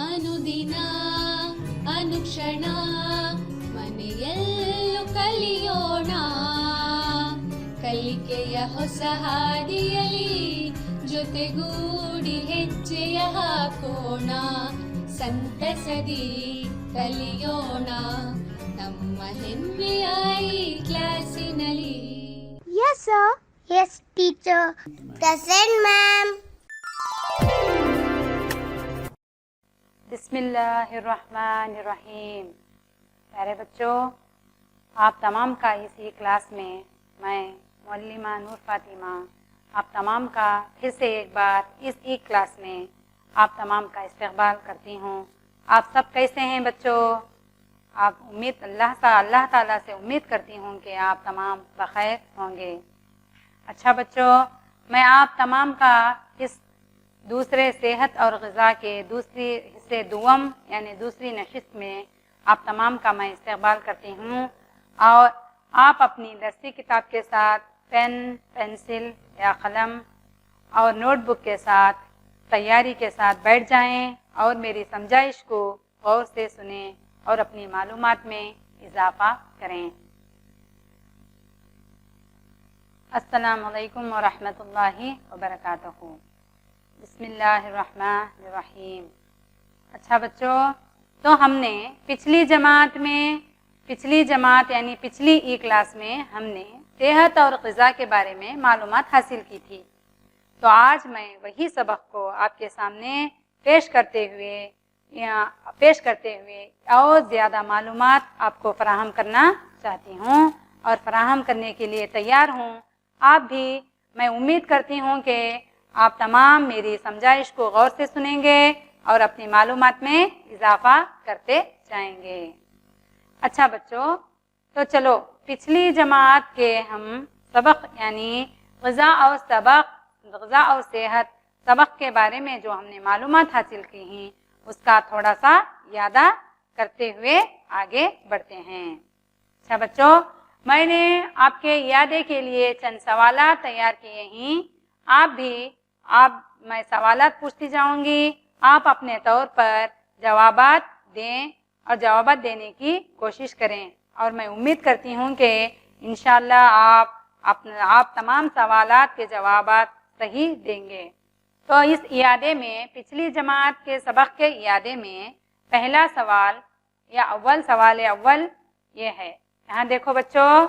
ಅನುದಿನ ಅನುಕ್ಷಣ ಮನೆಯಲ್ಲೂ ಕಲಿಯೋಣ, ಕಲಿಕೆಯ ಹೊಸ ಹಾದಿಯಲಿ ಜೊತೆಗೂಡಿ ಹೆಜ್ಜೆಯ ಹಾಕೋಣ, ಸಂತಸದಿ ಕಲಿಯೋಣ ನಮ್ಮ ಹೆಮ್ಮೆಯ ಈ ಕ್ಲಾಸಿನಲ್ಲಿ. Yes, sir. Yes, teacher. Present, ma'am. बिस्मिल्लाहिर्रहमानिर्रहीम। प्यारे बच्चों, आप तमाम का इसी क्लास में मैं मुअल्लिमा नूर फातिमा आप तमाम का फिर से एक बार इस ई क्लास में आप तमाम का इस्तकबाल करती हूँ। आप सब कैसे हैं बच्चों? आप अल्लाह ताला से उम्मीद करती हूँ कि आप तमाम बखैर होंगे। अच्छा बच्चों, मैं आप तमाम का इस दूसरे सेहत और ग़िज़ा के दूसरी हिस्से दुवम यानी दूसरी नशिस्त में आप तमाम का मैं इस्तकबाल करती हूँ। और आप अपनी दरसी किताब के साथ पेन, पेंसिल या कलम और नोटबुक के साथ तैयारी के साथ बैठ जाएं और मेरी समझाइश को गौर से सुनें और अपनी मालूमात में इजाफ़ा करें। अस्सलामु अलैकुम व रहमतुल्लाहि व बरकातहू। बिस्मिल्लाहिर्रहमानिर्रहीम। अच्छा बच्चों, तो हमने पिछली जमात यानी पिछली ई क्लास में हमने सेहत और ग़िज़ा के बारे में मालूमात हासिल की थी। तो आज मैं वही सबक को आपके सामने पेश करते हुए और ज़्यादा मालूमात आपको फ़राहम करना चाहती हूँ और फ़राहम करने के लिए तैयार हूँ। आप भी, मैं उम्मीद करती हूँ कि आप तमाम मेरी समझाइश को गौर से सुनेंगे और अपनी मालूमात में इजाफ़ा करते जाएंगे। अच्छा बच्चों, तो चलो पिछली जमात के हम सबक यानी ग़िज़ा और सेहत सबक के बारे में जो हमने मालूमात हासिल की हैं उसका थोड़ा सा यादा करते हुए आगे बढ़ते हैं। अच्छा बच्चों, मैंने आपके यादे के लिए चंद सवालात तैयार किए हैं। मैं सवालात पूछती जाऊंगी, आप अपने तौर पर जवाबात दें और जवाबात देने की कोशिश करें और मैं उम्मीद करती हूं कि इंशाअल्लाह आप तमाम सवालात के जवाबात सही देंगे। तो इस इयादे में, पिछली जमात के सबक के इयादे में पहला सवाल या अव्वल ये है। यहाँ देखो बच्चों,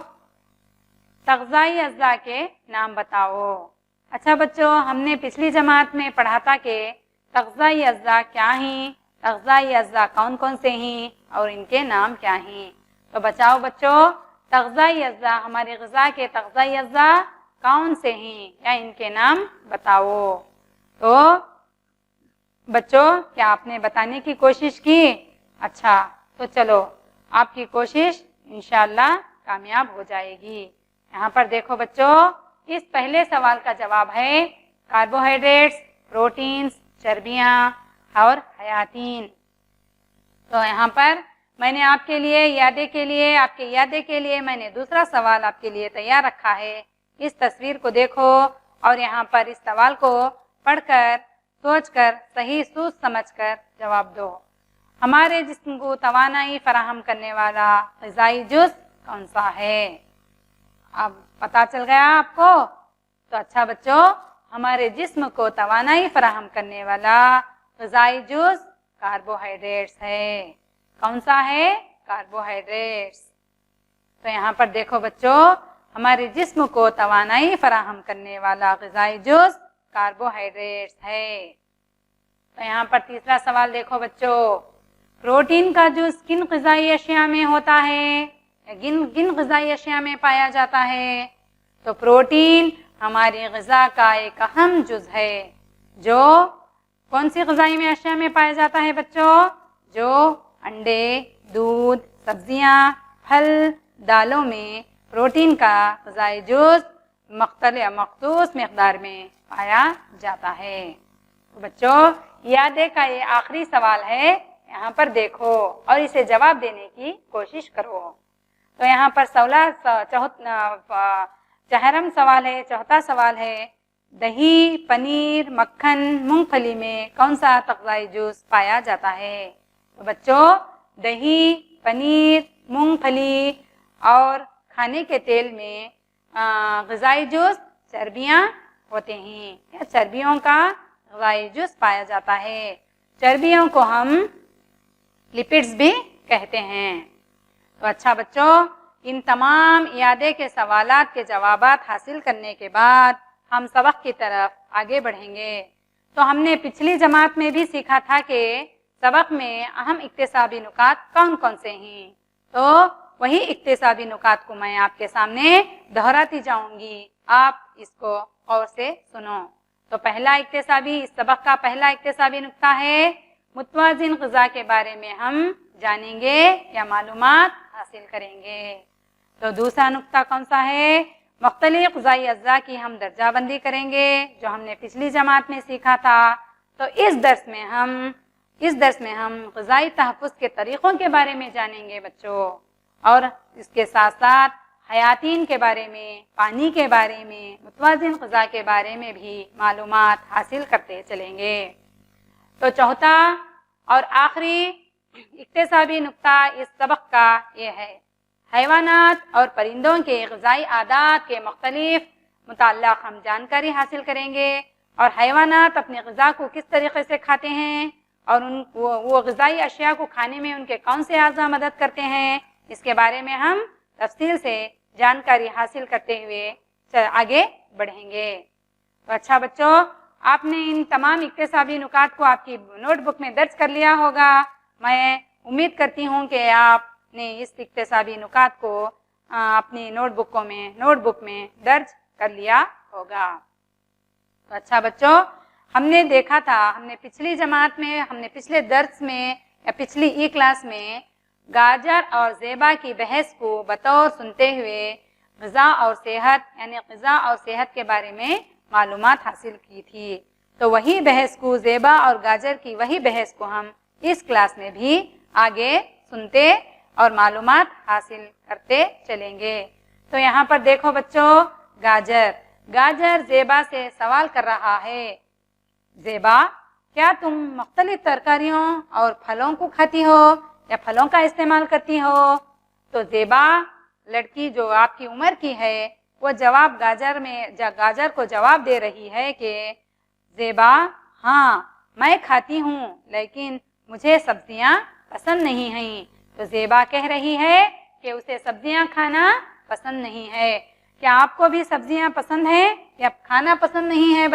तग़ज़ाई अज़्ज़ा के नाम बताओ। अच्छा बच्चों, हमने पिछली जमात में पढ़ा था कि तग़ज़ाई अज़्ज़ा क्या हैं, तग़ज़ाई अज़्ज़ा कौन कौन से हैं और इनके नाम क्या हैं। तो बचाओ बच्चों, तग़ज़ाई अज़्ज़ा, हमारी ग़िज़ा के तग़ज़ाई अज़्ज़ा कौन से हैं या इनके नाम बताओ। तो बच्चों, क्या आपने बताने की कोशिश की? अच्छा, तो चलो आपकी कोशिश इंशाअल्लाह कामयाब हो जाएगी। यहाँ पर देखो बच्चों, इस पहले सवाल का जवाब है कार्बोहाइड्रेट्स, प्रोटीन्स, चर्बियाँ और हयातीन। तो यहाँ पर मैंने आपके यादे के लिए मैंने दूसरा सवाल आपके लिए तैयार रखा है। इस तस्वीर को देखो और यहाँ पर इस सवाल को पढ़कर, सोचकर, सही सोच समझकर जवाब दो। हमारे जिस्म को तवानाई फराहम करने वाला ग़िज़ाई जुज़ कौन सा है? अब पता चल गया आपको? तो अच्छा बच्चों, हमारे जिस्म को तवानाई फराहम करने वाला ग़िज़ाई जुज़ कार्बोहाइड्रेट्स है। कौन सा है? कार्बोहाइड्रेट्स। तो यहाँ पर देखो बच्चों, हमारे जिस्म को तवानाई फराहम करने वाला ग़िज़ाई जुज़ कार्बोहाइड्रेट्स है। तो यहाँ पर तीसरा सवाल देखो बच्चों, प्रोटीन का जुज़ किन ग़िज़ाई अशिया में होता है, किन ग़िज़ाई अशिया में पाया जाता है? तो प्रोटीन हमारी ग़िज़ा का एक अहम जुज़ है। जो कौन सी ग़िज़ाई में अशिया में पाया जाता है बच्चों? जो अंडे, दूध, सब्जियां, फल, दालों में प्रोटीन का ग़िज़ाई जुज़ मख़सूस मक़दार में पाया जाता है। तो बच्चों, यादे का ये आखिरी सवाल है, यहाँ पर देखो और इसे जवाब देने की कोशिश करो। तो यहाँ पर चौथा सवाल है, दही, पनीर, मक्खन, मूंगफली में कौन सा तग़ज़ाई जुज़ पाया जाता है? तो बच्चों, दही, पनीर, मूंगफली और खाने के तेल में ग़िज़ाई जुज़ चर्बियाँ होते हैं या चर्बियों का ग़िज़ाई जुज़ पाया जाता है। चर्बियों को हम लिपिड्स भी कहते हैं। तो अच्छा बच्चों, इन तमाम इयादे के सवालात के जवाबात हासिल करने के बाद हम सबक की तरफ आगे बढ़ेंगे। तो हमने पिछली जमात में भी सीखा था कि सबक में अहम इक्तिसाबी नुकात कौन कौन से हैं। तो वही इक्तिसाबी नुकात को मैं आपके सामने दोहराती जाऊंगी, आप इसको गौर से सुनो। तो पहला इक्तिसाबी, इस सबक का पहला इक्तिसाबी नुक्ता है, मुतवाज़िन ग़िज़ा के बारे में हम जानेंगे या मालूमात हासिल करेंगे। तो दूसरा नुक्ता कौन सा है? मुख्तलिफ़ ग़िज़ाई अज्जा की हम दर्जाबंदी करेंगे, जो हमने पिछली जमात में सीखा था। तो इस दर्स में हम ग़िज़ाई तहफ़्फ़ुज़ के तरीक़ों के बारे में जानेंगे बच्चों, और इसके साथ साथ हयातीन के बारे में, पानी के बारे में, मुतवाज़िन ग़िज़ा के बारे में भी मालूमात हासिल करते चलेंगे। तो चौथा और आखिरी इक्तिसाबी नुक्ता इस सबक का ये है, हैवानात और परिंदों के ग़िज़ाई आदात के मुख्तलिफ मुताल्लिक़ हम जानकारी हासिल करेंगे, और हैवानात अपने ग़िज़ा को किस तरीक़े से खाते हैं और वो ग़िज़ाई अशिया को खाने में उनके कौन से आज़ा मदद करते हैं, इसके बारे में हम तफसील से जानकारी हासिल करते हुए आगे बढ़ेंगे। तो अच्छा बच्चों, आपने इन तमाम इक्तिसाबी नुकात को आपकी नोटबुक में दर्ज कर लिया होगा। मैं उम्मीद करती हूँ कि आपने इस इक्तिसाबी नुकात को अपनी नोटबुक में दर्ज कर लिया होगा। तो अच्छा बच्चों, हमने देखा था, हमने पिछली जमात में, हमने पिछले दर्स में या पिछली ई क्लास में गाजर और ज़ेबा की बहस को बतौर सुनते हुए ग़िज़ा और सेहत यानी ग़िज़ा और सेहत के बारे में मालूमात हासिल की थी। तो वही बहस को, ज़ेबा और गाजर की वही बहस को हम इस क्लास में भी आगे सुनते और मालूमात हासिल करते चलेंगे। तो यहाँ पर देखो बच्चों, गाजर ज़ेबा से सवाल कर रहा है, ज़ेबा क्या तुम मुख्तलिफ तरकारियों और फलों को खाती हो या फलों का इस्तेमाल करती हो? तो ज़ेबा, लड़की जो आपकी उम्र की है, वो गाजर को जवाब दे रही है कि ज़ेबा, हाँ मैं खाती हूँ, लेकिन मुझे सब्जियाँ पसंद नहीं हैं। तो ज़ेबा कह रही है कि उसे सब्जियाँ खाना पसंद नहीं है। क्या आपको भी सब्जियाँ पसंद हैं या खाना पसंद नहीं है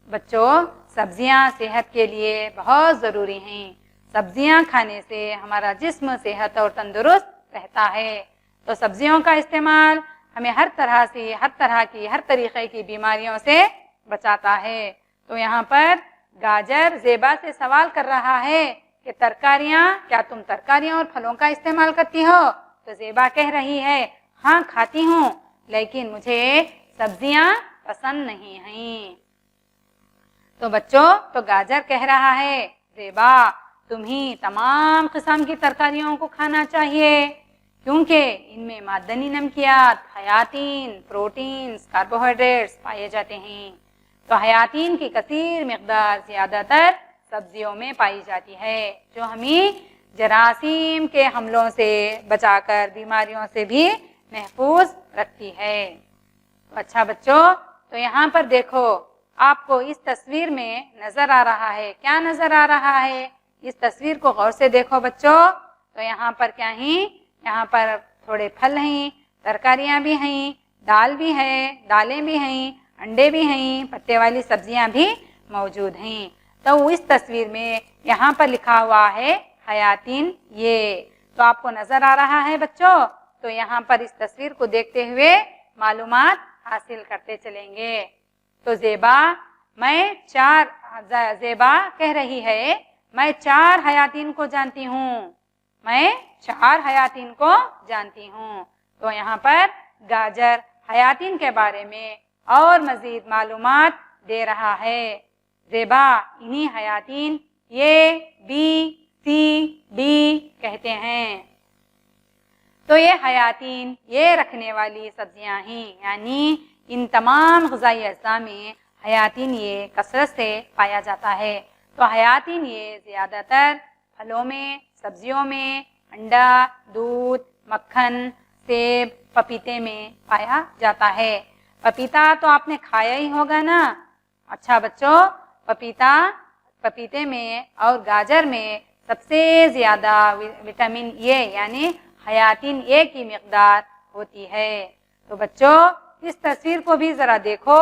बच्चों, सब्जियाँ सेहत के लिए बहुत ज़रूरी हैं। सब्जियाँ खाने से हमारा जिस्म सेहत और तंदुरुस्त रहता है। तो सब्जियों का इस्तेमाल हमें हर तरीक़े की बीमारियों से बचाता है। तो यहाँ पर गाजर ज़ेबा से सवाल कर रहा है कि क्या तुम तरकारियाँ और फलों का इस्तेमाल करती हो? तो ज़ेबा कह रही है, हाँ खाती हूँ, लेकिन मुझे सब्जियाँ पसंद नहीं हैं। तो बच्चों, तो गाजर कह रहा है, ज़ेबा तुम्हें तमाम किस्म की तरकारियों को खाना चाहिए, क्योंकि इनमें मादनी नमकियात, हयातीन, प्रोटीन्स, कार्बोहाइड्रेट्स पाए जाते हैं। तो हयातीन की कसीर मिक़दार ज़्यादातर सब्जियों में पाई जाती है, जो हमें जरासीम के हमलों से बचाकर बीमारियों से भी महफूज रखती है। तो अच्छा बच्चों, तो यहाँ पर देखो, आपको इस तस्वीर में नज़र आ रहा है, क्या नज़र आ रहा है? इस तस्वीर को गौर से देखो बच्चों। तो यहाँ पर क्या है? यहाँ पर थोड़े फल हैं, तरकारियाँ भी हैं, दालें भी हैं, अंडे भी हैं, पत्ते वाली सब्जियाँ भी मौजूद हैं। तो इस तस्वीर में यहाँ पर लिखा हुआ है हयातीन, ये तो आपको नज़र आ रहा है बच्चों। तो यहाँ पर इस तस्वीर को देखते हुए मालूमात हासिल करते चलेंगे। तो ज़ेबा कह रही है, मैं 4 हयातीन को जानती हूँ। तो यहाँ पर गाजर हयातीन के बारे में और मज़ीद मालूमात दे रहा है। ज़ेबा इन्हीं हयातीन ए, बी, सी, डी कहते हैं। तो ये हयातीन, ये रखने वाली सब्जियां हैं, यानी ان تمام غذائی اجزاء میں حیاتین یہ کثرت سے پایا جاتا ہے۔ تو حیاتین یہ زیادہ تر پھلوں میں، سبزیوں میں، انڈا، دودھ، مکھن، سیب، پپیتے میں پایا جاتا ہے۔ پپیتا تو آپ نے کھایا ہی ہوگا نا۔ اچھا بچوں، پپیتے میں اور گاجر میں سب سے زیادہ وٹامن اے یعنی حیاتین اے کی مقدار ہوتی ہے۔ تو بچوں اس تصویر کو بھی ذرا دیکھو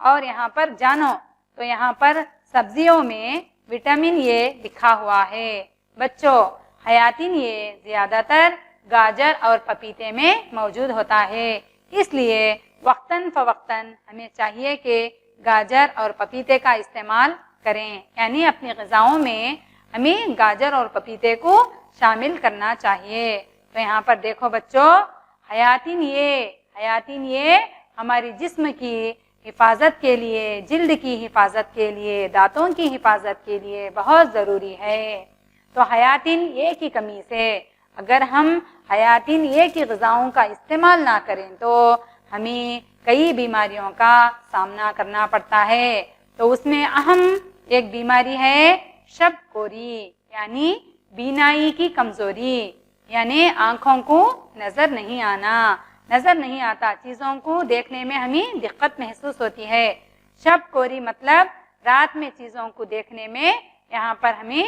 اور یہاں پر جانو۔ تو یہاں پر سبزیوں میں وٹامن اے لکھا ہوا ہے۔ بچوں حیاتین اے زیادہ تر گاجر اور پپیتے میں موجود ہوتا ہے، اس لیے وقتاً فوقتاً ہمیں چاہیے کہ گاجر اور پپیتے کا استعمال کریں، یعنی اپنی غذاؤں میں ہمیں گاجر اور پپیتے کو شامل کرنا چاہیے۔ تو یہاں پر دیکھو بچوں، حیاتین یہ ہماری جسم کی حفاظت کے لیے، جلد کی حفاظت کے لیے، دانتوں کی حفاظت کے لیے بہت ضروری ہے۔ تو حیاتین اے کی کمی سے اگر ہم حیاتین اے کی غذاؤں کا استعمال نہ کریں تو ہمیں کئی بیماریوں کا سامنا کرنا پڑتا ہے۔ تو اس میں اہم ایک بیماری ہے شب کوری، یعنی بینائی کی کمزوری، یعنی آنکھوں کو نظر نہیں آتا، چیزوں کو دیکھنے میں ہمیں دقت محسوس ہوتی ہے۔ شب کوری مطلب رات میں چیزوں کو دیکھنے میں یہاں پر ہمیں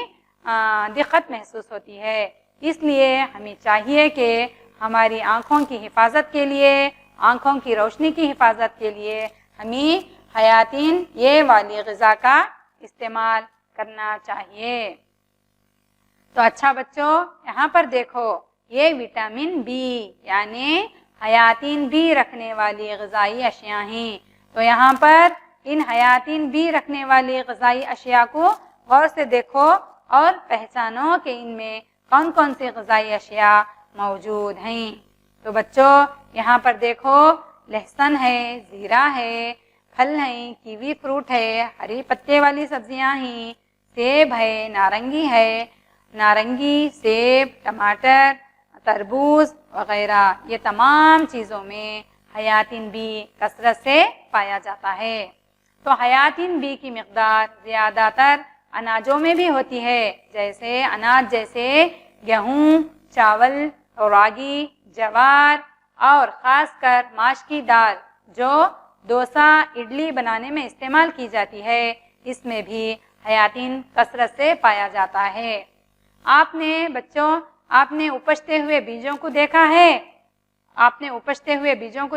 دقت محسوس ہوتی ہے۔ اس لیے ہمیں چاہیے کہ ہماری آنکھوں کی حفاظت کے لیے، آنکھوں کی روشنی کی حفاظت کے لیے ہمیں حیاتین یہ والی غذا کا استعمال کرنا چاہیے۔ تو اچھا بچوں یہاں پر دیکھو، یہ وٹامن بی یعنی حیاتین بی رکھنے والی غذائی اشیاء ہیں۔ تو یہاں پر ان حیاتین بی رکھنے والی غذائی اشیاء کو غور سے دیکھو اور پہچانو کہ ان میں کون کون سی غذائی اشیاء موجود ہیں۔ تو بچوں یہاں پر دیکھو، لہسن ہے، زیرہ ہے، پھل ہیں، کیوی فروٹ ہے، ہری پتے والی سبزیاں ہیں، سیب ہے، نارنگی، سیب، ٹماٹر، تربوز وغیرہ، یہ تمام چیزوں میں حیاتین بی کثرت سے پایا جاتا ہے۔ تو حیاتین بی کی مقدار زیادہ تر اناجوں میں بھی ہوتی ہے، اناج جیسے گیہوں، چاول، راگی، جوار اور خاص کر ماش کی دال جو ڈوسا، اڈلی بنانے میں استعمال کی جاتی ہے، اس میں بھی حیاتین کثرت سے پایا جاتا ہے۔ آپ نے اپجتے ہوئے بیجوں کو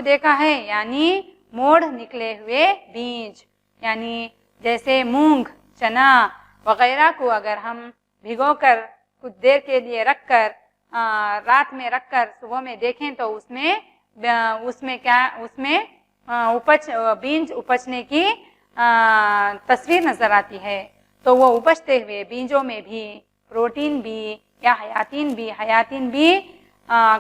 دیکھا ہے، یعنی موڑ نکلے ہوئے بیج، یعنی جیسے مونگ، چنا وغیرہ کو اگر ہم بھگو کر کچھ دیر کے لیے رات میں رکھ کر صبح میں دیکھیں تو اس میں بیج اپجنے کی تصویر نظر آتی ہے۔ تو وہ اپجتے ہوئے بیجوں میں بھی پروٹین بھی یا حیاتین بھی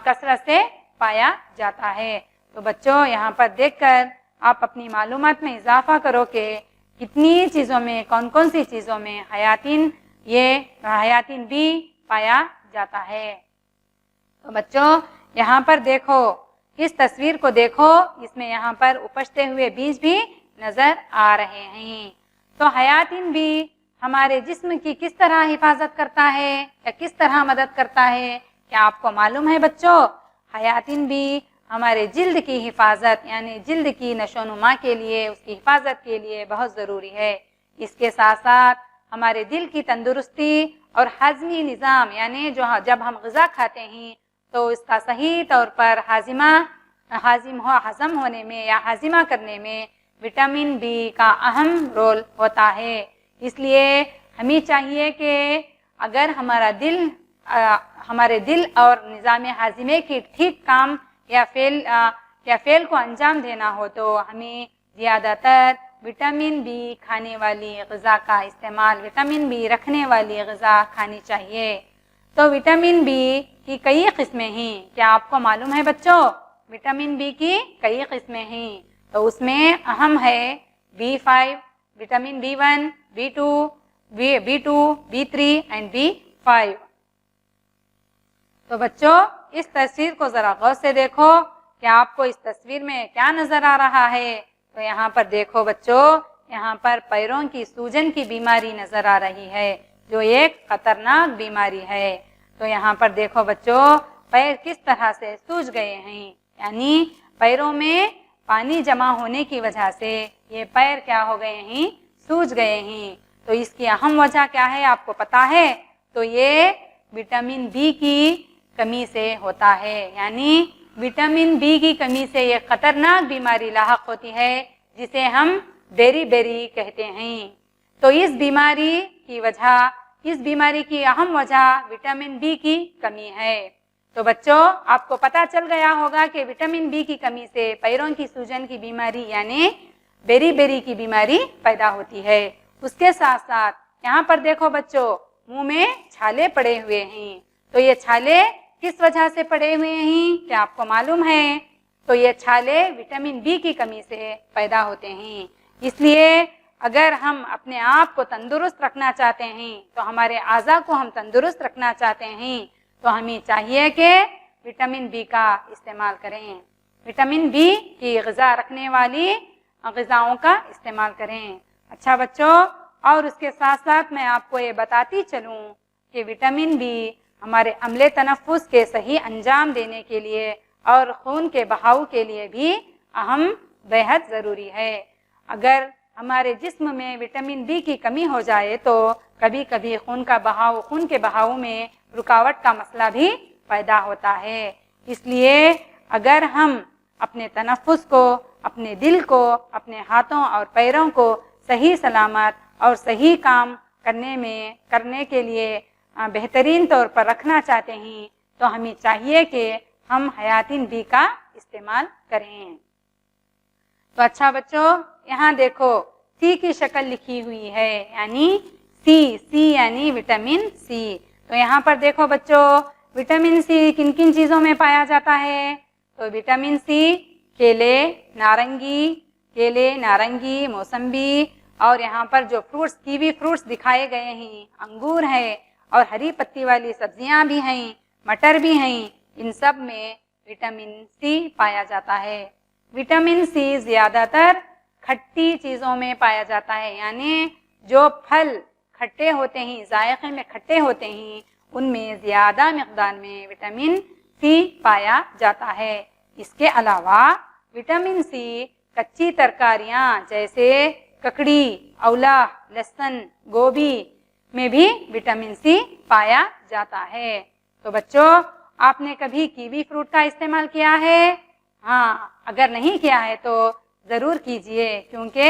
کثرت سے پایا جاتا ہے۔ تو بچوں یہاں پر دیکھ کر آپ اپنی معلومات میں اضافہ کرو کہ کتنی چیزوں میں، کون کون سی چیزوں میں حیاتین بھی پایا جاتا ہے۔ تو بچوں یہاں پر دیکھو، اس تصویر کو دیکھو، اس میں یہاں پر اپجتے ہوئے بیج بھی نظر آ رہے ہیں۔ تو حیاتین بھی ہمارے جسم کی کس طرح حفاظت کرتا ہے یا کس طرح مدد کرتا ہے، کیا آپ کو معلوم ہے بچوں؟ حیاتین بھی ہمارے جلد کی حفاظت یعنی جلد کی نشو و نما کے لیے، اس کی حفاظت کے لیے بہت ضروری ہے۔ اس کے ساتھ ساتھ ہمارے دل کی تندرستی اور ہاضمی نظام، یعنی جب ہم غذا کھاتے ہیں تو اس کا صحیح طور پر ہضم ہونے میں یا ہاضمہ کرنے میں وٹامن بی کا اہم رول ہوتا ہے۔ اس لیے ہمیں چاہیے کہ اگر ہمارے دل اور نظام ہاضمے کی ٹھیک کام یا فعل کو انجام دینا ہو تو ہمیں زیادہ تر وٹامن بی کھانے والی غذا کا استعمال، وٹامن بی رکھنے والی غذا کھانی چاہیے۔ تو وٹامن بی کی کئی قسمیں ہیں، کیا آپ کو معلوم ہے بچوں؟ وٹامن بی کی کئی قسمیں ہیں، تو اس میں اہم ہے B5، vitamin B1، B2، B3 and B5۔ تو بچوں اس تصویر کو ذرا غور سے دیکھو، کہ آپ کو اس تصویر میں کیا نظر آ رہا ہے؟ تو یہاں پر دیکھو بچوں، یہاں پر پیروں کی سوجن کی بیماری نظر آ رہی ہے، جو ایک خطرناک بیماری ہے۔ تو یہاں پر دیکھو بچوں، پیر کس طرح سے سوج گئے ہیں، یعنی پیروں میں پانی جمع ہونے کی وجہ سے یہ پیر کیا ہو گئے ہیں؟ سوج گئے ہیں۔ تو اس کی اہم وجہ کیا ہے آپ کو پتا ہے؟ تو یہ وٹامن بی کی کمی سے ہوتا ہے، یعنی وٹامن بی کی کمی سے ایک خطرناک بیماری لاحق ہوتی ہے جسے ہم بیری بیری کہتے ہیں۔ تو اس بیماری کی اہم وجہ وٹامن بی کی کمی ہے۔ تو بچوں، آپ کو پتا چل گیا ہوگا کہ وٹامن بی کی کمی سے پیروں کی سوجن کی بیماری یعنی بیری بیری کی بیماری پیدا ہوتی ہے۔ اس کے ساتھ ساتھ یہاں پر دیکھو بچوں، منہ میں چھالے پڑے ہوئے ہیں۔ تو یہ چھالے کس وجہ سے پڑے ہوئے ہیں کیا آپ کو معلوم ہے؟ تو یہ چھالے وٹامن بی کی کمی سے پیدا ہوتے ہیں۔ اس لیے اگر ہم اپنے آپ کو تندرست رکھنا چاہتے ہیں، تو ہمارے اعضاء کو ہم تندرست رکھنا چاہتے ہیں، تو ہمیں چاہیے کہ وٹامن بی کا استعمال کریں، وٹامن بی کی غذا رکھنے والی غذاؤں کا استعمال کریں۔ اچھا بچوں، اور اس کے ساتھ ساتھ میں آپ کو یہ بتاتی چلوں کہ وٹامن بی ہمارے عملے تنفس کے صحیح انجام دینے کے لیے اور خون کے بہاؤ کے لیے بھی اہم بہت ضروری ہے۔ اگر ہمارے جسم میں وٹامن بی کی کمی ہو جائے تو کبھی کبھی خون کے بہاؤ میں رکاوٹ کا مسئلہ بھی پیدا ہوتا ہے۔ اس لیے اگر ہم اپنے تنفس کو، اپنے دل کو، اپنے ہاتھوں اور پیروں کو صحیح سلامت اور صحیح کام کرنے کے لیے بہترین طور پر رکھنا چاہتے ہیں، تو ہمیں چاہیے کہ ہم حیاتین بی کا استعمال کریں۔ تو اچھا بچوں، یہاں دیکھو سی کی شکل لکھی ہوئی ہے، یعنی سی یعنی وٹامن سی۔ تو یہاں پر دیکھو بچوں، وٹامن سی کن کن چیزوں میں پایا جاتا ہے؟ تو وٹامن سی کیلے، نارنگی، موسمبی، اور یہاں پر جو کیوی فروٹس دکھائے گئے ہیں، انگور ہے، اور ہری پتی والی سبزیاں بھی ہیں، مٹر بھی ہیں، ان سب میں وٹامن سی پایا جاتا ہے۔ وٹامن سی زیادہ تر کھٹی چیزوں میں پایا جاتا ہے، یعنی جو پھل کھٹے ہوتے ہیں، ذائقے میں کھٹے ہوتے ہیں، ان میں زیادہ مقدار میں وٹامن سی پایا جاتا ہے۔ اس کے علاوہ وٹامن سی کچی ترکاریاں جیسے ککڑی، اولا، لہسن، گوبھی میں بھی وٹامن سی پایا جاتا ہے۔ تو بچوں، آپ نے کبھی کیوی فروٹ کا استعمال کیا ہے؟ ہاں، اگر نہیں کیا ہے تو ضرور کیجئے، کیونکہ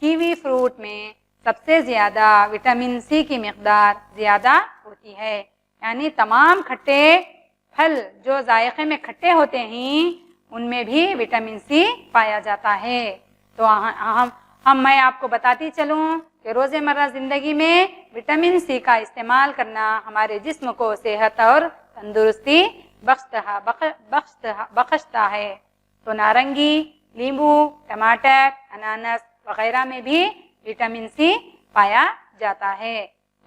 کیوی فروٹ میں سب سے زیادہ وٹامن سی کی مقدار زیادہ ہوتی ہے، یعنی تمام کھٹے پھل جو ذائقے میں کھٹے ہوتے ہیں ان میں بھی وٹامن سی پایا جاتا ہے۔ تو میں آپ کو بتاتی چلوں کہ روزمرہ زندگی میں وٹامن سی کا استعمال کرنا ہمارے جسم کو صحت اور تندرستی بخشتا ہے۔ تو نارنگی، لیمبو، ٹماٹر، انانس وغیرہ میں بھی وٹامن سی پایا جاتا ہے۔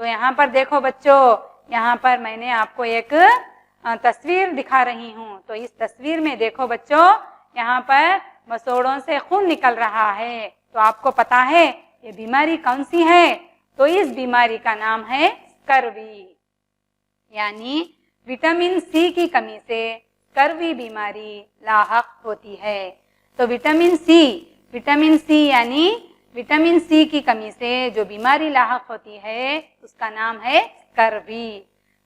تو یہاں پر دیکھو بچوں، یہاں پر میں نے آپ کو ایک تصویر دکھا رہی ہوں۔ تو اس تصویر میں دیکھو بچوں، یہاں پر مسوڑوں سے خون نکل رہا ہے۔ تو آپ کو پتا ہے یہ بیماری کون سی ہے؟ تو اس بیماری کا نام ہے اسکروی، یعنی وٹامن سی کی کمی سے اسکروی بیماری لاحق ہوتی ہے۔ تو وٹامن سی یعنی وٹامن سی کی کمی سے جو بیماری لاحق ہوتی ہے اس کا نام ہے اسکروی۔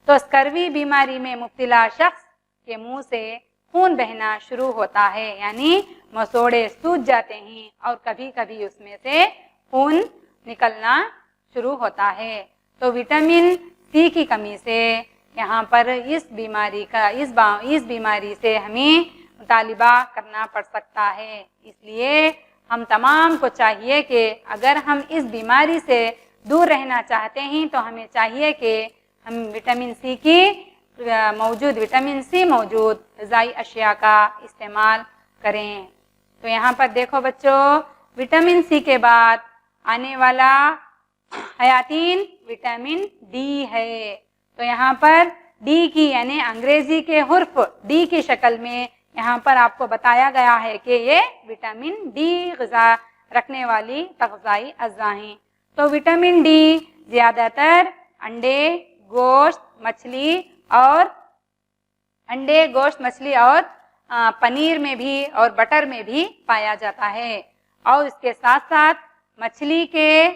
تو اسکروی بیماری میں مبتلا شخص کے منہ سے خون بہنا شروع ہوتا ہے، یعنی مسوڑے سوج جاتے ہیں اور کبھی کبھی اس میں سے خون نکلنا شروع ہوتا ہے۔ تو وٹامن سی کی کمی سے یہاں پر اس بیماری سے ہمیں مطالبہ کرنا پڑ سکتا ہے۔ اس لیے ہم تمام کو چاہیے کہ اگر ہم اس بیماری سے دور رہنا چاہتے ہیں تو ہمیں چاہیے کہ ہم وٹامن سی موجود غذائی اشیاء کا استعمال کریں۔ تو یہاں پر دیکھو بچوں، وٹامن سی کے بعد آنے والا حیاتین وٹامن ڈی ہے۔ تو یہاں پر ڈی کی یعنی انگریزی کے حرف ڈی کی شکل میں यहाँ पर आपको बताया गया है कि ये विटामिन डी ग़िज़ा रखने वाली तग़ज़ाई अज़्ज़ा हैं। तो विटामिन डी ज़्यादातर अंडे, गोश्त, मछली और पनीर में भी और बटर में भी पाया जाता है। और इसके साथ साथ मछली के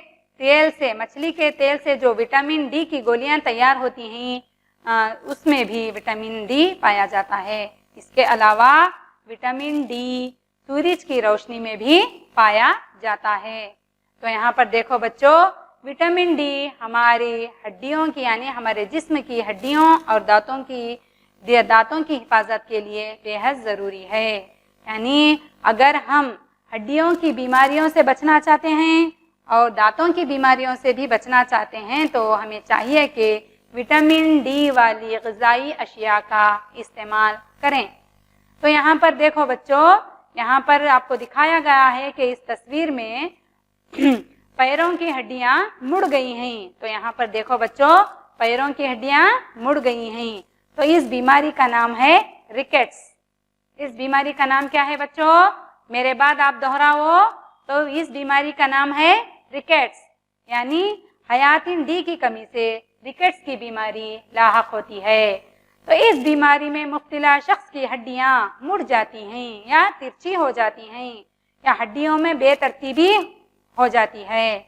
तेल से जो विटामिन डी की गोलियां तैयार होती हैं उसमें भी विटामिन डी पाया जाता है। इसके अलावा विटामिन डी सूरज की रोशनी में भी पाया जाता है। तो यहाँ पर देखो बच्चों, विटामिन डी हमारी हड्डियों की यानी हमारे जिस्म की हड्डियों और दांतों की हिफाजत के लिए बेहद ज़रूरी है। यानी अगर हम हड्डियों की बीमारियों से बचना चाहते हैं और दांतों की बीमारियों से भी बचना चाहते हैं तो हमें चाहिए कि विटामिन डी वाली ग़िज़ाई अशिया का इस्तेमाल करें। तो यहाँ पर देखो बच्चों, यहाँ पर आपको दिखाया गया है कि इस तस्वीर में पैरों की हड्डियाँ मुड़ गई हैं। तो यहाँ पर देखो बच्चों, पैरों की हड्डियाँ मुड़ गई हैं। तो इस बीमारी का नाम है रिकेट्स। इस बीमारी का नाम क्या है बच्चों? मेरे बाद आप दोहराओ। तो इस बीमारी का नाम है रिकेट्स, यानी हयातिन डी की कमी से रिकेट्स की बीमारी लाहक होती है। तो इस बीमारी में मुब्तला शख्स की हड्डियाँ मुड़ जाती हैं या तिरछी हो जाती हैं या हड्डियों में बेतरतीबी हो जाती है।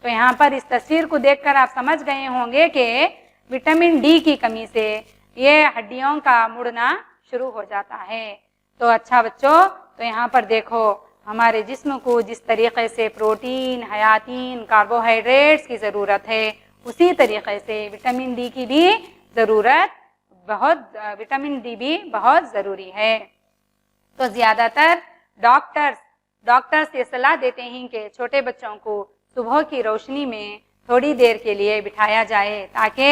तो यहाँ पर इस तस्वीर को देखकर आप समझ गए होंगे कि विटामिन डी की कमी से ये हड्डियों का मुड़ना शुरू हो जाता है। तो अच्छा बच्चों, तो यहाँ पर देखो हमारे जिस्म को जिस तरीके से प्रोटीन, हयातीन, कार्बोहाइड्रेट्स की ज़रूरत है उसी तरीके से विटामिन डी की भी ज़रूरत विटामिन डी भी बहुत ज़रूरी है। तो ज़्यादातर डॉक्टर्स ये सलाह देते हैं कि छोटे बच्चों को सुबह की रोशनी में थोड़ी देर के लिए बिठाया जाए ताकि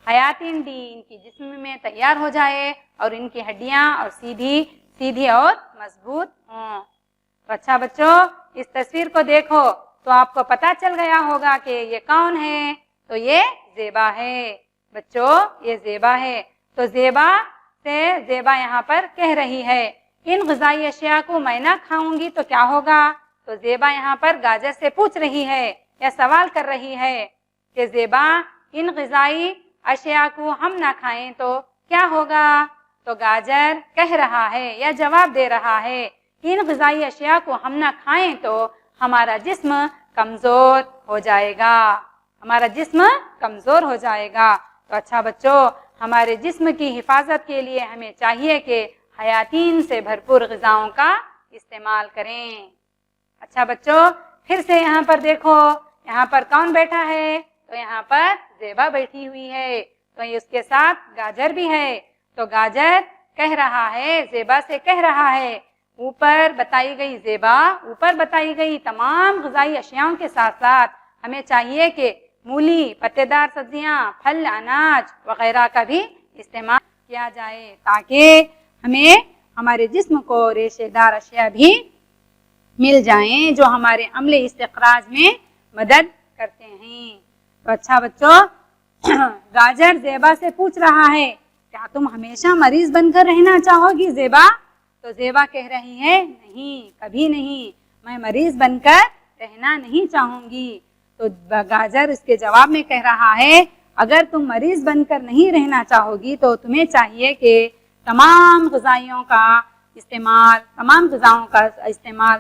हयातिन डी इनकी जिस्म में तैयार हो जाए और इनकी हड्डियां और सीधी और मजबूत हों। तो अच्छा बच्चों, इस तस्वीर को देखो तो आपको पता चल गया होगा कि ये कौन है। तो ये ज़ेबा है बच्चों, ये ज़ेबा है। तो ज़ेबा यहाँ पर कह रही है इन ग़िज़ाई अशिया को मैं ना खाऊंगी तो क्या होगा। तो ज़ेबा यहाँ पर गाजर से पूछ रही है या सवाल कर रही है कि ज़ेबा इन ग़िज़ाई अशिया को हम ना खाएं तो क्या होगा। तो गाजर कह रहा है या जवाब दे रहा है इन ग़िज़ाई अशिया को हम ना खाएं तो हमारा जिस्म कमज़ोर हो जाएगा, हमारा जिस्म कमज़ोर हो जाएगा। तो अच्छा बच्चों, हमारे जिस्म की हिफाजत के लिए हमें चाहिए कि हयातीन से भरपूर ग़िज़ाओं का इस्तेमाल करें। अच्छा बच्चों, फिर से यहाँ पर देखो, यहाँ पर कौन बैठा है। तो यहाँ पर ज़ेबा बैठी हुई है, तो ये उसके साथ गाजर भी है। तो गाजर कह रहा है, ज़ेबा से कह रहा है ऊपर बताई गई तमाम ग़िज़ाई अशियाओं के साथ साथ हमें चाहिए कि मूली, पत्तेदार सब्जियां, फल, अनाज वगैरह का भी इस्तेमाल किया जाए ताकि हमें हमारे जिस्म को रेशेदार अशिया भी मिल जाएं जो हमारे अमले इस्तिखराज में मदद करते हैं। तो अच्छा बच्चों, गाजर ज़ेबा से पूछ रहा है क्या तुम हमेशा मरीज बनकर रहना चाहोगी ज़ेबा। तो ज़ेबा कह रही है नहीं, कभी नहीं, मैं मरीज बनकर रहना नहीं चाहूँगी। तो गाजर इसके जवाब में कह रहा है अगर तुम मरीज बनकर नहीं रहना चाहोगी तो तुम्हें चाहिए कि तमाम ग़िज़ाओं का इस्तेमाल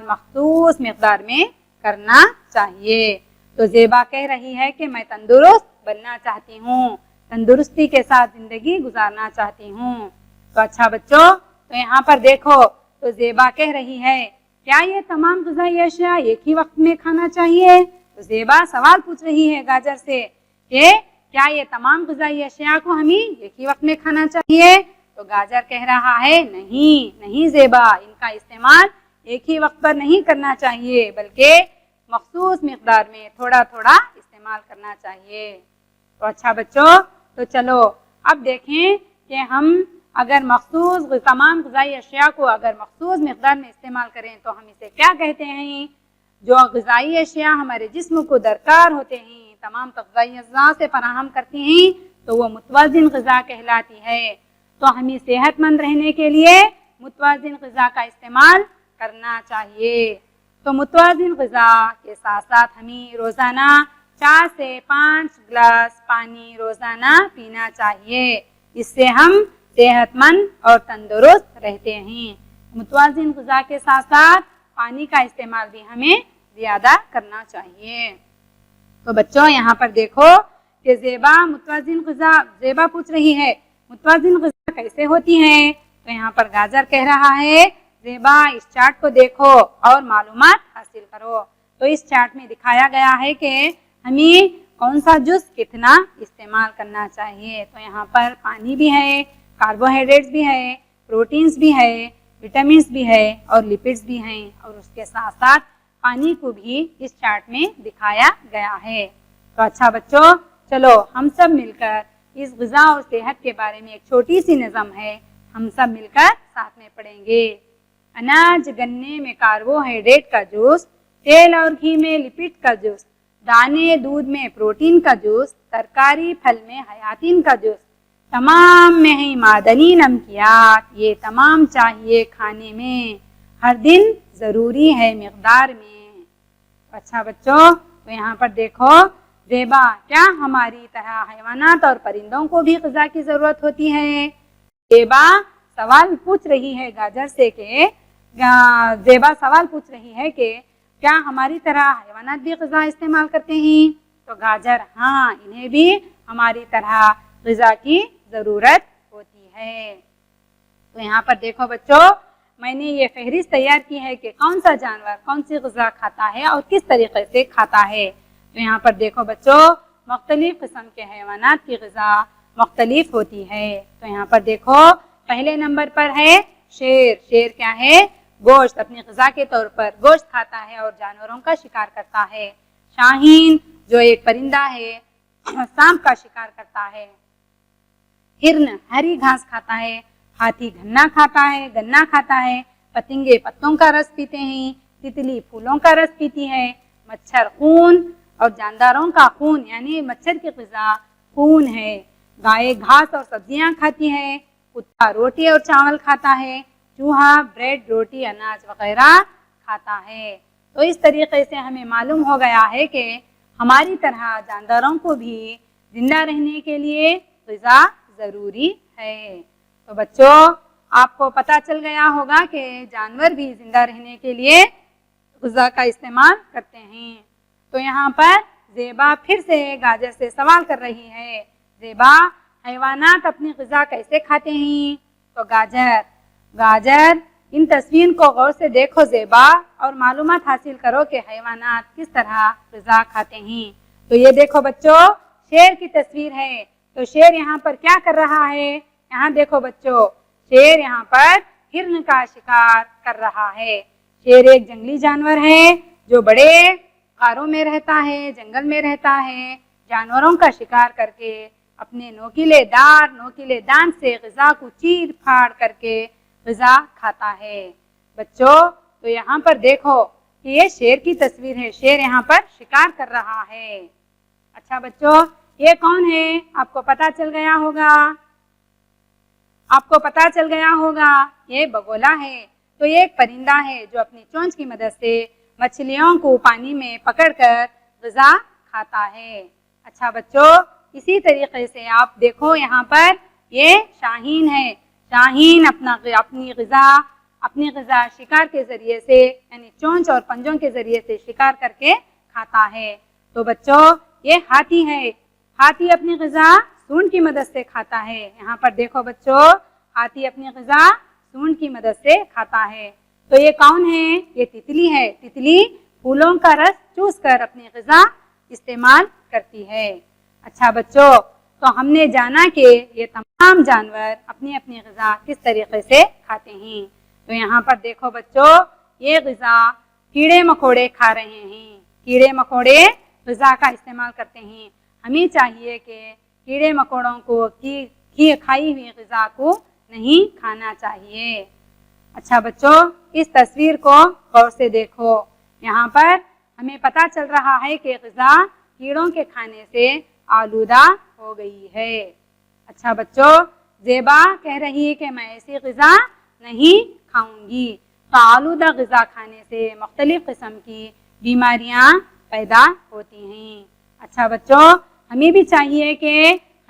मख़सूस मिक़दार में करना चाहिए। तो ज़ेबा कह रही है कि मैं तंदुरुस्त बनना चाहती हूँ, तंदुरुस्ती के साथ ज़िंदगी गुजारना चाहती हूँ। तो अच्छा बच्चों, तो यहाँ पर देखो, तो ज़ेबा कह रही है क्या ये तमाम ग़िज़ाई अशिया एक ही वक्त में खाना चाहिए। तो ज़ेबा सवाल पूछ रही है गाजर से कि क्या ये तमाम ग़िज़ाई अशिया को हमें एक ही वक्त में खाना चाहिए। तो गाजर कह रहा है नहीं ज़ेबा, इनका इस्तेमाल एक ही वक्त पर नहीं करना चाहिए बल्कि मख़सूस मिक़दार में थोड़ा थोड़ा इस्तेमाल करना चाहिए। तो अच्छा बच्चों, तो चलो अब देखें कि हम अगर तमाम ग़िज़ाई अशिया को अगर मख़सूस मिक़दार में इस्तेमाल करें तो हम इसे क्या कहते हैं। जो ग़िज़ाई अशिया हमारे जिस्म को दरकार होते हैं, तमाम तग़ज़ाई अज़्ज़ा से फराहम करती हैं तो वो मुतवज़्ज़िन ग़िज़ा कहलाती है। तो हमें सेहतमंद रहने के लिए मुतवाज़िन ग़िज़ा का इस्तेमाल करना चाहिए। तो मुतवाज़िन ग़िज़ा के साथ साथ हमें रोज़ाना 4 से 5 गिलास पानी रोज़ाना पीना चाहिए। इससे हम सेहतमंद और तंदुरुस्त रहते हैं। मुतवाज़िन ग़िज़ा के साथ साथ पानी का इस्तेमाल भी हमें ज़्यादा करना चाहिए। तो बच्चों यहाँ पर देखो कि ज़ेबा मुतवाज़िन ग़िज़ा, ज़ेबा पूछ रही है मुतवाज़िन ग़िज़ा कैसे होती है। तो यहाँ पर गाजर कह रहा है ज़ेबा इस चार्ट को देखो और मालूमात हासिल करो। तो इस चार्ट में दिखाया गया है कि हमें कौन सा जूस कितना इस्तेमाल करना चाहिए। तो यहाँ पर पानी भी है, कार्बोहाइड्रेट्स भी है, प्रोटीन्स भी है, विटामिन्स भी है और लिपिड्स भी हैं और उसके साथ साथ पानी को भी इस चार्ट में दिखाया गया है। तो अच्छा बच्चों, चलो हम सब मिलकर इस ग़िज़ा और सेहत के बारे में एक छोटी सी नज़म है, हम सब मिलकर साथ में पढ़ेंगे। अनाज गन्ने में कार्बोहाइड्रेट का जूस, तेल और घी में लिपिड का जूस, दाने दूध में प्रोटीन का जूस, तरकारी फल में हयातीन का जूस, तमाम में है मादनी नमकियात, ये तमाम चाहिए खाने में, हर दिन ज़रूरी है मिक़दार में। अच्छा बच्चों, तो यहाँ पर देखो ज़ेबा, क्या हमारी तरह हैवानात और परिंदों को भी ग़िज़ा की ज़रूरत होती है? ज़ेबा सवाल पूछ रही है गाजर से कि ज़ेबा सवाल पूछ रही है कि क्या हमारी तरह हैवानात भी ग़िज़ा इस्तेमाल करते हैं? तो गाजर, हाँ, इन्हें भी हमारी तरह ग़िज़ा की ज़रूरत होती है। तो यहाँ पर देखो बच्चों, मैंने ये फहरिस्त तैयार की है कि कौन सा जानवर कौन सी ग़िज़ा खाता है और किस तरीके से खाता है। तो यहाँ पर देखो बच्चों, मुख्तलिफ़ किस्म के हैवानात की ग़िज़ा मुख्तलिफ होती है। तो यहाँ पर देखो पहले नंबर पर है शेर। शेर क्या है? गोश्त, अपनी ग़िज़ा के तौर पर गोश्त खाता है और जानवरों का शिकार करता है। शाहीन जो एक परिंदा है, सांप का शिकार करता है। हिरन हरी घास खाता है। हाथी गन्ना खाता है। पतंगे पत्तों का रस पीते हैं। तितली फूलों का रस पीती है। मच्छर खून और जानदारों का खून यानी मच्छर की ग़िज़ा खून है। गाय घास और सब्जियां खाती है। कुत्ता रोटी और चावल खाता है। चूहा ब्रेड, रोटी, अनाज वगैरह खाता है। तो इस तरीके से हमें मालूम हो गया है कि हमारी तरह जानदारों को भी जिंदा रहने के लिए ग़िज़ा ज़रूरी है। तो बच्चों, आपको पता चल गया होगा कि जानवर भी जिंदा रहने के लिए ग़िज़ा का इस्तेमाल करते हैं। तो यहाँ पर ज़ेबा फिर से गाजर से सवाल कर रही है, ज़ेबा हैवानात अपनी ग़िज़ा कैसे खाते हैं? तो गाजर इन तस्वीर को गौर से देखो ज़ेबा और मालूमात हासिल करो कि हैवानात किस तरह ग़िज़ा खाते हैं। तो ये देखो बच्चों, शेर की तस्वीर है। तो शेर यहाँ पर क्या कर रहा है? यहाँ देखो बच्चों, शेर यहाँ पर हिरन का शिकार कर रहा है। शेर एक जंगली जानवर है जो बड़े गारों में रहता है, जंगल में रहता है। जानवरों का शिकार करके अपने नोकीले दांत से ग़िज़ा को चीर फाड़ करके ग़िज़ा खाता है। बच्चों, तो यहाँ पर देखो कि ये शेर की तस्वीर है। शेर यहाँ पर शिकार कर रहा है। अच्छा बच्चों, ये कौन है? आपको पता चल गया होगा, ये बगोला है। तो ये एक परिंदा है जो अपनी चोंच की मदद से मछलियों को पानी में पकड़कर ग़िज़ा खाता है। अच्छा बच्चों, इसी तरीके से आप देखो यहाँ पर ये शाहीन है। शाहीन अपनी ग़िज़ा शिकार के ज़रिए से यानी चोंच और पंजों के ज़रिए से शिकार करके खाता है। तो बच्चों, ये हाथी है। हाथी अपनी ग़िज़ा सूंड की मदद से खाता है। यहाँ पर देखो बच्चों, हाथी अपनी ग़िज़ा सूंड की मदद से खाता है। तो ये कौन है? ये तितली है। तितली फूलों का रस चूस कर अपनी ग़िज़ा इस्तेमाल करती है। अच्छा बच्चों, तो हमने जाना कि ये तमाम जानवर अपनी अपनी ग़िज़ा किस तरीके से खाते हैं। तो यहाँ पर देखो बच्चों, ये ग़िज़ा कीड़े मकोड़े खा रहे हैं। कीड़े मकोड़े ग़िज़ा का इस्तेमाल करते हैं। हमें चाहिए कि कीड़े मकोड़ों को की खाई हुई ग़िज़ा को नहीं खाना चाहिए। अच्छा बच्चों, इस तस्वीर को गौर से देखो। यहाँ पर हमें पता चल रहा है कि ग़िज़ा कीड़ों के खाने से आलूदा हो गई है। अच्छा बच्चों, ज़ेबा कह रही है कि मैं ऐसी ग़िज़ा نہیں کھاؤں گی۔ تو آلودہ غذا کھانے سے مختلف قسم کی بیماریاں پیدا ہوتی ہیں۔ اچھا بچوں، ہمیں بھی چاہیے کہ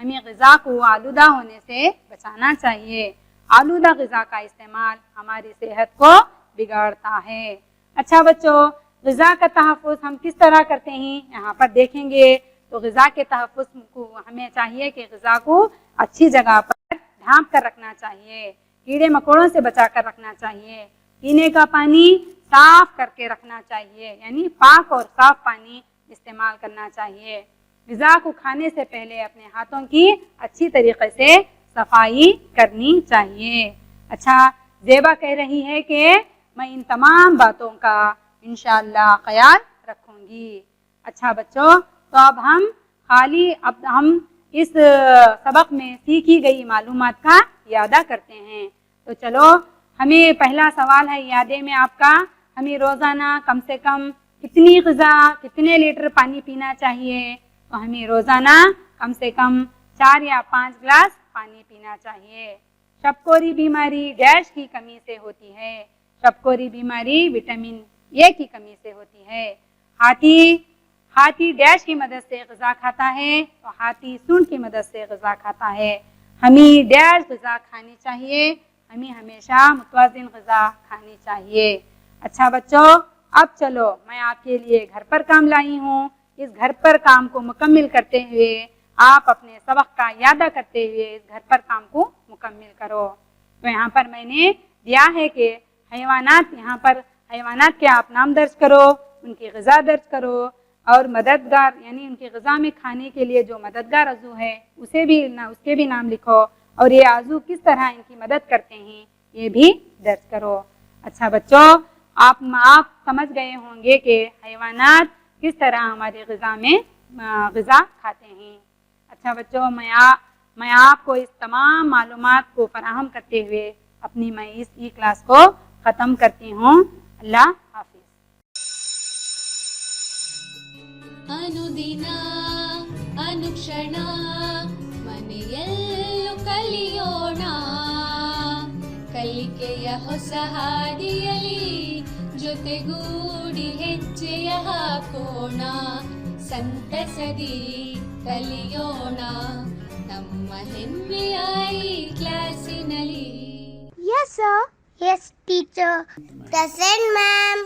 ہمیں غذا کو آلودہ ہونے سے بچانا چاہیے۔ آلودہ غذا کا استعمال ہماری صحت کو بگاڑتا ہے۔ اچھا بچوں، غذا کا تحفظ ہم کس طرح کرتے ہیں یہاں پر دیکھیں گے۔ تو غذا کے تحفظ کو ہمیں چاہیے کہ غذا کو اچھی جگہ پر ڈھانپ کر رکھنا چاہیے، کیڑے مکوڑوں سے بچا کر رکھنا چاہیے، پینے کا پانی صاف کر کے رکھنا چاہیے، یعنی پاک اور صاف پانی استعمال کرنا چاہیے۔ غذا کو کھانے سے پہلے اپنے ہاتھوں کی اچھی طریقے سے صفائی کرنی چاہیے۔ اچھا، زیبا کہہ رہی ہے کہ میں ان تمام باتوں کا انشاءاللہ خیال رکھوں گی۔ اچھا بچوں، تو اب ہم اس سبق میں سیکھی گئی معلومات کا اعادہ کرتے ہیں۔ تو چلو، ہمیں پہلا سوال ہے اعادے میں آپ کا، ہمیں روزانہ کم سے کم کتنی غذا، کتنے لیٹر پانی پینا چاہیے؟ تو ہمیں روزانہ کم سے کم 4 یا 5 گلاس پانی پینا چاہیے۔ شبکوری بیماری ڈیش کی کمی سے ہوتی ہے۔ شبکوری بیماری وٹامن اے کی کمی سے ہوتی ہے۔ ہاتھی ڈیش کی مدد سے غذا کھاتا ہے، تو ہاتھی سونڈ کی مدد سے غذا کھاتا ہے۔ ہمیں ڈیش غذا کھانی چاہیے، ہمیں ہمیشہ متوازن غذا کھانی چاہیے۔ اچھا بچوں، اب چلو میں آپ کے لیے گھر پر کام لائی ہوں۔ اس گھر پر کام کو مکمل کرتے ہوئے آپ اپنے سبق کا اعادہ کرتے ہوئے اس گھر پر کام کو مکمل کرو۔ تو یہاں پر میں نے دیا ہے کہ یہاں پر حیوانات کے آپ نام درج کرو، ان کی غذا درج کرو، اور مددگار یعنی ان کی غذا میں کھانے کے لیے جو مددگار عضو ہے اس کے بھی نام لکھو، اور یہ عضو کس طرح ان کی مدد کرتے ہیں یہ بھی درج کرو۔ اچھا بچوں، آپ سمجھ گئے ہوں گے کہ حیوانات کس طرح ہماری غذا میں غذا کھاتے ہیں۔ اچھا بچوں، میں آپ کو اس تمام معلومات کو فراہم کرتے ہوئے اپنی میں اس کلاس کو ختم کرتی ہوں۔ اللہ حافظ۔ ಅನುದಿನ ಅನುಕ್ಷಣ ಮನೆಯಲ್ಲೂ ಕಲಿಯೋಣ, ಕಲಿಕೆಯ ಹೊಸ ಹಾದಿಯಲಿ ಜೊತೆಗೂಡಿ ಹೆಜ್ಜೆಯ ಹಾಕೋಣ, ಸಂತಸದಿ ಕಲಿಯೋಣ ನಮ್ಮ ಹೆಮ್ಮೆಯ ಈ ಕ್ಲಾಸಿನಲ್ಲಿ। Yes, sir. Yes, teacher. Present, ma'am.